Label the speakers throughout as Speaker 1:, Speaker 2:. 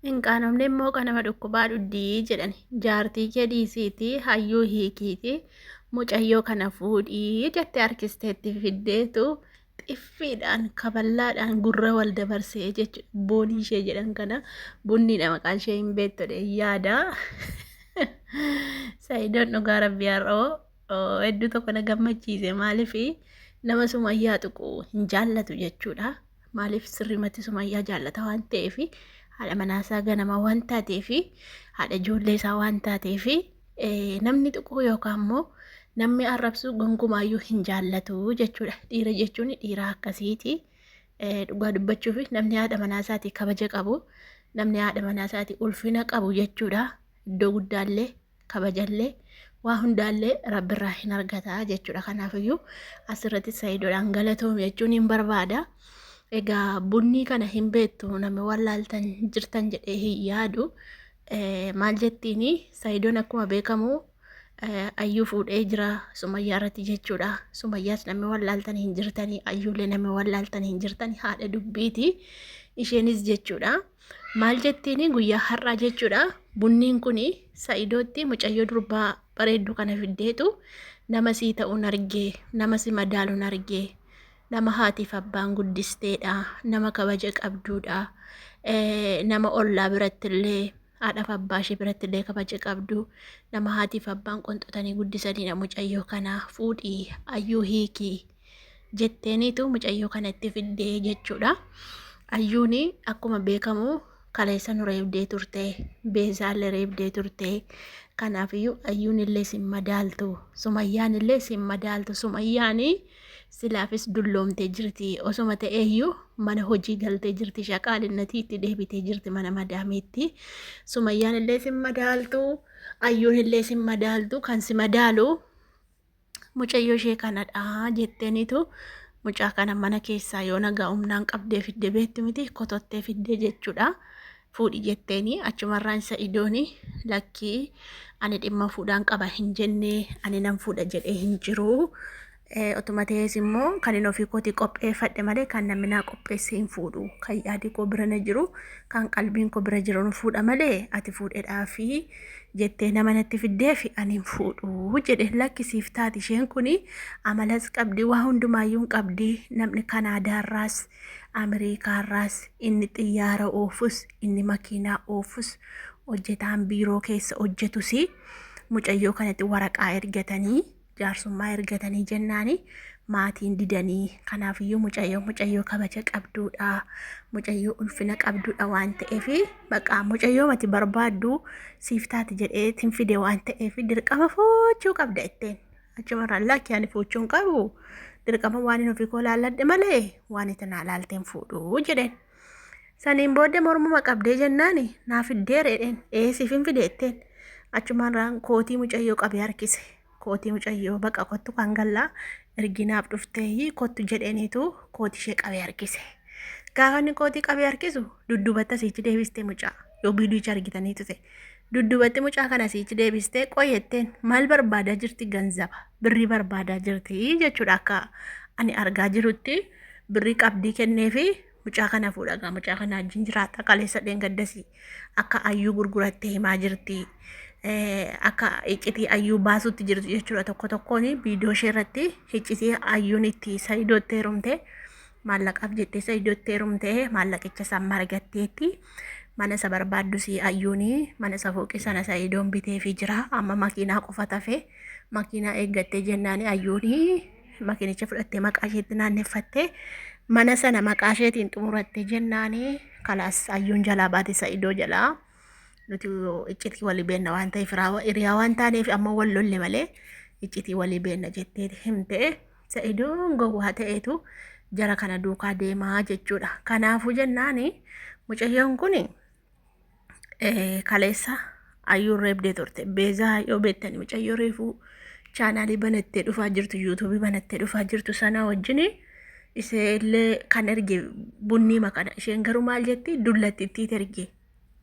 Speaker 1: Hin qaanofne immoo qanama dhukkubaa dhuddii jedhani. Jaartii kee dhiisiitii hayyuu hiikiitii mucayyoo kana fuudhii jettee harkisteetti fiddeetu xiffiidhaan kaballaadhaan gurra wal dabarsee jechuudha. Boonii ishee jedhan kana bunniidha maqaan ishee hin beektodhe yaada. Saayidoon dhugaa rabbii har'oo hedduu tokko na gammachiise maaliif nama sumayyaa tuqu hin jaallatu jechuudha. Maaliif sirrimatti sumayyaa jaallata waan ta'eef haadha manaasaa ganama waan taateef haadha ijoollee isaa waan taateef namni tuqu yookaan immoo namni arrabsu gonkumaayyuu hin jaallatu jechuudha. Dhiira jechuun dhiira akkasiiti. Dhugaa dubbachuuf namni haadha manaasaati kabaja qabu, namni haadha manaasaati ulfina qabu jechuudha. Iddoo guddaallee kabajallee waa hundaallee rabbirraa hin argata jechuudha. Kanaafiyyuu asirratti Saayidoodhaan galatoom jechuun hin barbaada. Egaa bunni kana hin beektu namni wallaaltan jirtan jedhee hin yaadu. Maal jettiini Saayidoon akkuma beekamu ayyuu fuudhee jira sumayyaa irratti jechuudha. Sumayyaas namni wallaaltan hin jirtanii, ayyuulee namni wallaaltan hin jirtanii haadha dubbiiti isheenis jechuudha. Maal jettiini guyyaa har'aa jechuudha. Bunniin kun Saayidootti mucayyoo durbaa bareeddu kana fiddeetu nama sii ta'uun argee, nama si madaaluun argee, nama haatiif abbaan guddisteedha, nama kabaja qabduudha, nama ollaa birattillee haadhaaf abbaa ishee birattillee kabaja qabdu, nama haatiif abbaan qonxotanii guddisaniidha. Mucayyoo kana fuudhii ayyuu hiikii jetteeniitu mucayyoo kanatti fiddee jechuudha. Ayyuun akkuma beekamu kaleessa nu reebdee turte, beezaallee reebdee turte. Kanaafiyyuu ayyuun illee sin madaaltu, sumayyaan illee sin madaaltu. Sumayyaan silaafis dulloomtee jirti. Osuma ta'eeyyuu mana hojii galtee jirti. Shaqaalinnatii itti deebitee jirti mana madaameetti. Sumayyaan illee sin madaaltu, ayyuun illee sin madaaltu. Kan si madaalu mucayyoo ishee kanadha jetteenitu mucaa kana mana keessaa yoo nagaa humnaan qabdee fidde beektu miti kotottee fiddee jechuudha. Fuudhi jetteeni achumarraan Saayidooni lakkii ani dhimma fuudhaan qaba hin jenne, ani nan fuudha jedhee hin jiru. Otuma ta'es immoo kan inni ofii kootii qopheeffadhe malee kan namni naa qopheesse hin fuudhu. Kan yaadi koo bira na jiru, kan qalbiin koo bira jiru fuudha malee ati fuudheedhaafi jettee nama natti fiddeefi ani hin fuudhu jedhe. Lakkisiif taati isheen kuni amalas qabdi, waa hundumaayyuu qabdi. Namni Kanaadaarraas Ameerikaarraas inni xiyyaara oofus, inni makiinaa oofus, hojjetaan biiroo keessa hojjetus mucayyoo kanatti waraqaa ergatanii jaarsummaa ergatanii jennaani maatiin didanii. Kanaafiyyuu mucayyoo kabaja qabduudha, mucayyoo ulfina qabduudha waan ta'eef baqa mucayyoo mati barbaaddu siif taati jedhee tin fide waan ta'eef dirqama fuudhuu qabda itteen. Achumarraan lakki ani fuudhuun qabu dirqama waan hin ofii koo laalladhe malee waan itti naa laalteen fuudhuu jedheen. Saniin booddee mormuma qabdee jennaani naa fiddee reedheen siif hin fide itteen. Achumarraan kootii mucayyoo qabee harkise. Kootii mucayyoo baqa kottu kan gallaa erginaaf dhuftee kottu jedheeniitu kootii ishee qabee harkise. Gaafa inni kootii qabee harkisu dudduubatti asiichi deebistee mucaa yoo biidicha argitaniitu ta'e dudduubatti mucaa kana asiichi deebistee qoyetteen maal barbaadaa jirti? Ganzaba birrii barbaadaa jirti jechuudha. Akka ani argaa jirutti birrii qabdii kenneefi mucaa kana fuudhagaa mucaa kana wajjin jiraata kaleessa dheengaddasii akka ayyuu gurgurattee himaa jirti. Akka iccitii ayyuu baasutti jirtu jechuudha. Tokko tokkoon viidiyoo ishee irratti iccitii ayyuun itti Saayidootti heerumte maallaqaaf jettee Saayidootti heerumte maallaqicha san margatteetti mana isa barbaaddus ayyuun mana isa fooqi sana Saayidoon biteefii jira. Amma makiinaa qofa tafe makiinaa eeggattee jennaani ayyuun makiinicha fudhattee maqaa isheetti naanneffattee mana sana maqaa isheetiin xumurattee jennaani kalaas ayyuun jalaa baate Saayidoo jalaa. Nuti iccitii walii beenna waan ta'eef hiriyaa waan taaneef amma wal lolle malee iccitii walii beenna jettee himte. Saayidoon gowwaa ta'eetu jara kana duukaa deemaa jechuudha. Kanaafuu jennaani mucayyoon kun kaleessa ayyuun reebdee turte. Beezaa yoo beektani mucayyoo reefuu chaanaalii banattee dhufaa jirtu, yuutuubii banattee dhufaa jirtu sana wajjin iseellee kan erge bunnii makana. Isheen garuu maal jetti? Dullattiitti erge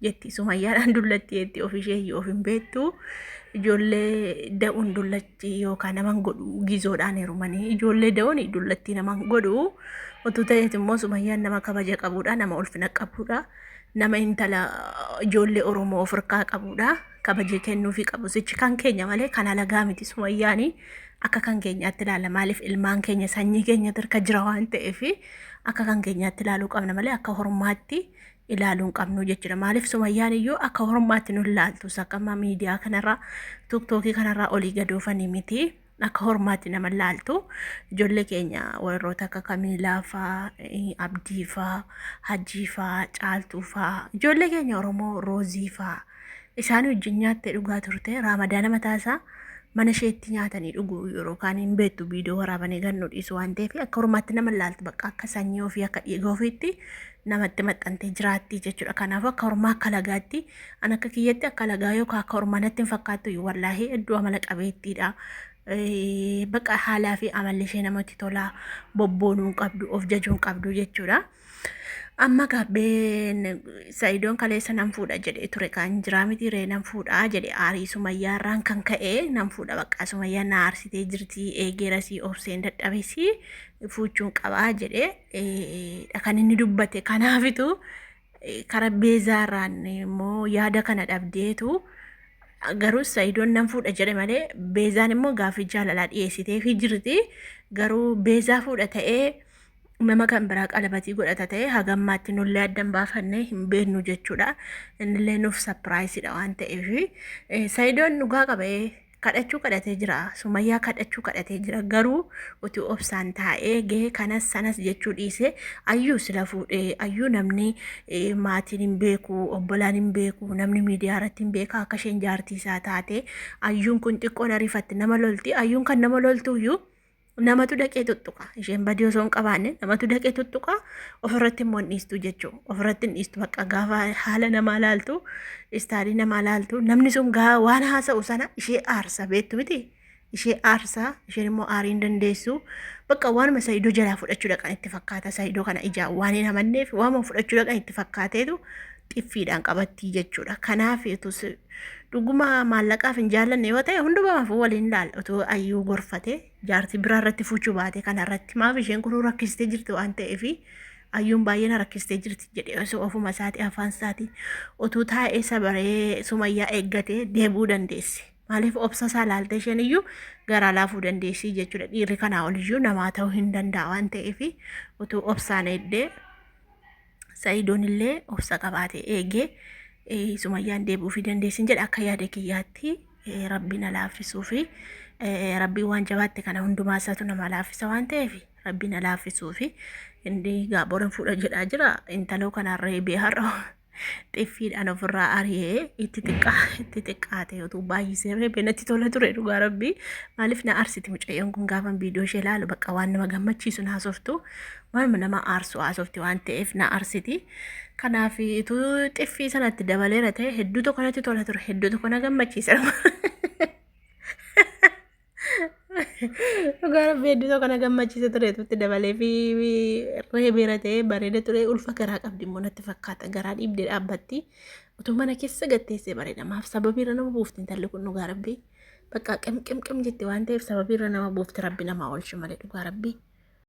Speaker 1: jetti. Sumayyaadhaan dullatti jetti. Ofishee of hin beektu. Ijoollee da'uun dullatti yookaan naman godhu gizoodhaan heerumanii ijoollee da'uun dullatti naman godhu. Otuu ta'eet immoo Sumayyaan nama kabaja qabuudha, nama ulfina qabuudha, nama intala ijoollee Oromoo ofirkaa qabudha. Kabajee kennuufii qabu. Sichi kan keenya malee kan alagaa miti Sumayyaanii akka kan keenyaatti ilaalla. Maaliif ilmaan keenya sanyii keenya tirka jira waan ta'eef akka kan keenyaatti ilaaluu qabna malee akka hormaatti ilaaluu hin qabnu jechuudha. Maaliif Sumayyaan iyyuu akka hormaatti nu ilaaltu sakkama miidiyaa kanarraa tiktookii kanarraa olii gadoofanii miti. Akka hormaatti nama ilaaltu ijoollee keenya warroota akka Kamiilaa faa, Abdii faa, Hajjii faa, Caaltuu faa, ijoollee keenya Oromoo Roozii faa isaan wajjin nyaattee dhugaa turte Raamadaana mataasaa mana isheetti nyaatanii dhuguu yeroo kaan hin beektu viidiyoo waraabanii gannu dhiisu waan ta'eef akka hormaatti nama ilaaltu bakka akka sanyii ofii akka dhiiga ofiitti namatti maxxantee jiraatti jechuudha. Kanaafuu akka hormaa akka lagaatti an akka kiyyatti akka lagaa yookaan akka hormaa natti hin fakkaattu wallaahi hedduu amala qabeettiidha. Bakka haalaa fi amalli ishee namatti tola bobboonuu qabdu of jajuun qabdu jechuudha. Amma gabbeen Saidoon kaleessa nan fuudha jedhee ture kan jira miti ree nan fuudha jedhe aarii Sumayyaarraan kan ka'e nan fuudha bakka Sumayyaan na aarsitee jirti eegerasii obseen dadhabesii fuuchuun qabaa jedhe kan inni dubbate kanaafitu kara beezaarraan immoo yaada kana dhabdeetu garuu Saidoon nan fuudha jedhe malee beezaan immoo gaaffii jaalalaa dhiyeessitee fi jirti garuu beezaa fuudha ta'ee nama kan biraa qalabatii godhata ta'e hagammaatti nullee addan baafannee hin beeknu jechuudha. Innillee nuuf sapiraayisidha waan ta'eef Saidoon dhugaa qabee kadhachuu kadhatee jira. Sumayyaa kadhachuu kadhatee jira garuu utuu obsaan taa'ee gahee kanas sanas jechuu dhiisee ayyuu sila fuudhee ayyuu namni maatiin hin beeku obbolaan hin beeku namni miidiyaa irratti hin beeka akka isheen jaartii isaa taate ayyuun kun xiqqoon ariifatti nama lolti ayyuun kan nama loltuyyuu namatu dhaqee tuttuqa isheen badii osoo hin qabaanne namatu dhaqee tuttuqa ofirratti immoo hin dhiistu jechuudha. Ofirratti hin dhiistu bakka gaafa haala namaa laaltu istaadii namaa laaltu namni sun waan haasa'u sana ishee aarsa beektu miti ishee aarsa isheen immoo aarii hin dandeessu bakka waanuma Saidoo jalaa fudhachuudha kan itti fakkaata. Saidoo kana ijaa waan hin amanneef waanuma fudhachuudha kan itti fakkaateetu xiffiidhaan qabattii jechuudha. Kanaaf dhuguma maallaqaaf hin jaallanne yoo ta'e hundumaaf waliin laala otoo ayyuu gorfate jaartii biraa irratti fuuchuu baate kana irratti maaf isheen kun rakkistee jirti waan ta'eef ayyuun baay'een rakkistee jirti jedhee osoo ofuma isaatii afaan isaatii otoo taa'ee sabaree Sumayyaa eeggatee deebuu dandeessi. Maaliif obsa isaa laaltee isheen iyyuu garaa laafuu dandeessi jechuudha. Dhiirri kanaa oliyyuu namaa ta'uu hin danda'a waan ta'eef otoo obsaan eeddee Saidoon illee obsa qabaatee eegee Sumayyaan deebuu fi dandeessin jedha akka yaada kiyyaatti rabbiin alaaffisuu fi rabbiin waan jabaatti kana hundumaa isaatu nama alaaffisa waan ta'eef rabbiin alaaffisuu fi inni gaaboran fuudha jedhaa jira intaloo kanarra eebee har'a xiffiidhaan ofirraa ari'ee itti xiqqaate yotuu baay'isee reebee natti tola ture dhugaa rabbii maaliif na aarsiti mucayyoon kun gaafan viidiyoo ishee ilaalu bakka waan nama gammachiisu na haasoftu waan nama aarsu haasofti waan ta'eef na aarsiti. Kanaaf ituu xiffii sanatti dabaleera ta'e hedduu tokko natti tola ture hedduu tokko na gammachiisa. Dhugaa rabbii hedduu tokko na gammachiisa ture itti dabalee fi reebeera ta'e bareeda ture ulfa garaa qabdi immoo natti fakkaata garaa dhiibdee dhaabbatti utuu mana keessa gatteessee bareeda maaf sababiirra nama buufti intalli kun dhugaa rabbii bakka qimqim jetti waan ta'eef sababiirra nama buufti rabbi namaa oolchu malee dhugaa rabbii.